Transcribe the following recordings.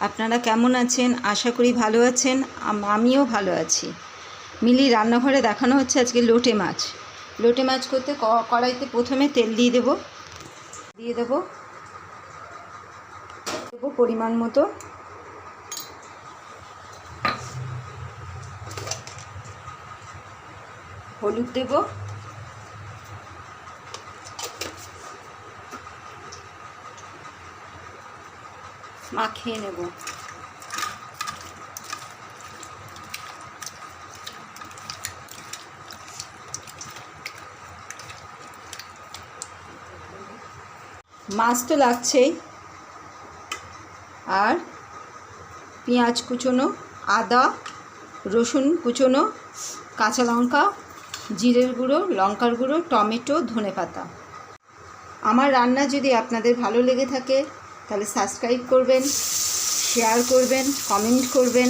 আপনারা কেমন আছেন? আশা করি ভালো আছেন। আমিও ভালো আছি। মিলি রান্নাঘরে দেখানো হচ্ছে আজকে লোটে মাছ। লোটে মাছ করতে কড়াইতে প্রথমে তেল দিয়ে দেব পরিমাণ মতো। হলুদ দেব, মাখিয়ে নেব। মাছ তো লাগছেই, আর পেঁয়াজ কুচোনো, আদা রসুন কুচোনো, কাঁচা লঙ্কা, জিরের গুঁড়ো, লঙ্কার গুঁড়ো, টমেটো, ধনেপাতা। আমার রান্না যদি আপনাদের ভালো লেগে থাকে তাহলে সাবস্ক্রাইব করবেন, শেয়ার করবেন, কমেন্ট করবেন।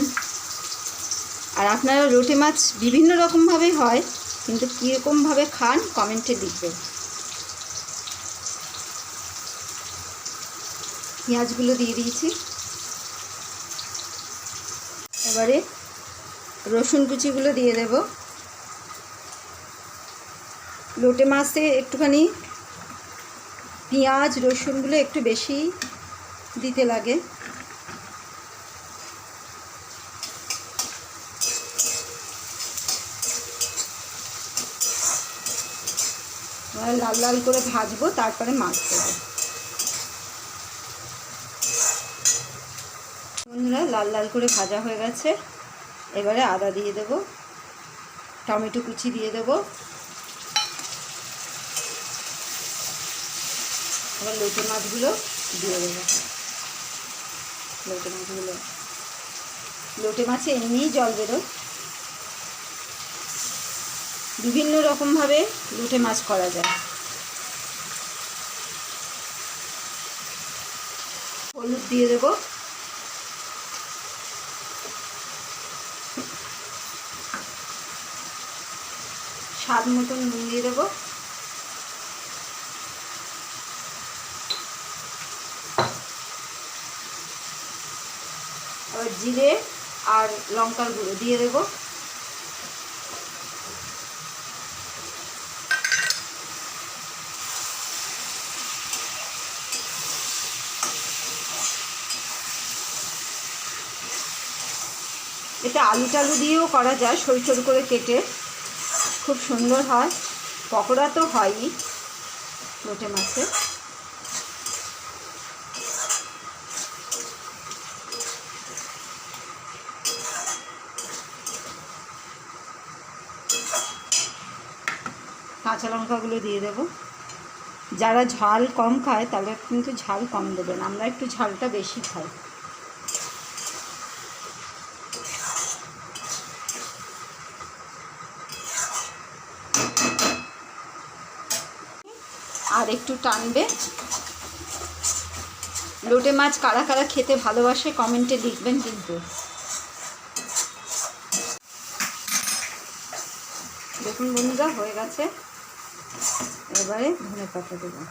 আর আপনারা লোটে মাছ বিভিন্ন রকমভাবে হয়, কিন্তু কীরকমভাবে খান কমেন্টে লিখবেন। পেঁয়াজগুলো দিয়ে দিয়েছি, এবারে রসুন কুচিগুলো দিয়ে দেব। লোটে মাছে একটুখানি পেঁয়াজ রসুনগুলো একটু বেশি দিতে লাগে। লাল লাল করে ভাজবো, তারপরে মাছ দেবো। বন্ধুরা, লাল লাল করে ভাজা হয়ে গেছে। এবারে আদা দিয়ে দেব, টমেটো কুচি দিয়ে দেব। এবার লোটে মাছগুলো দিয়ে দেবো। লোটে মাছে এমনিই জল বেরোয়। বিভিন্ন রকমভাবে লোটে মাছ করা যায়। হলুদ দিয়ে দেব, স্বাদ মতন নুন দিয়ে দেবো। আবার জিরে আর লঙ্কার গুঁড়ো দিয়ে দেবো। এটা আলু টালু দিয়েও করা যায়, সরু সরু করে কেটে, খুব সুন্দর হয়। পকোড়া তো হয়ই লোটে মাছে। কাঁচা লঙ্কাগুলো দিয়ে দেব। যারা ঝাল কম খায় তারা কিন্তু ঝাল কম দেবেন, আমরা একটু ঝালটা বেশি খাই। আর একটু টানবে। লোটে মাছ কারা কারা খেতে ভালোবাসে কমেন্টে লিখবেন কিন্তু। দেখুন বন্ধুরা, হয়ে গেছে। এবারে ধনেপাতা দেবো।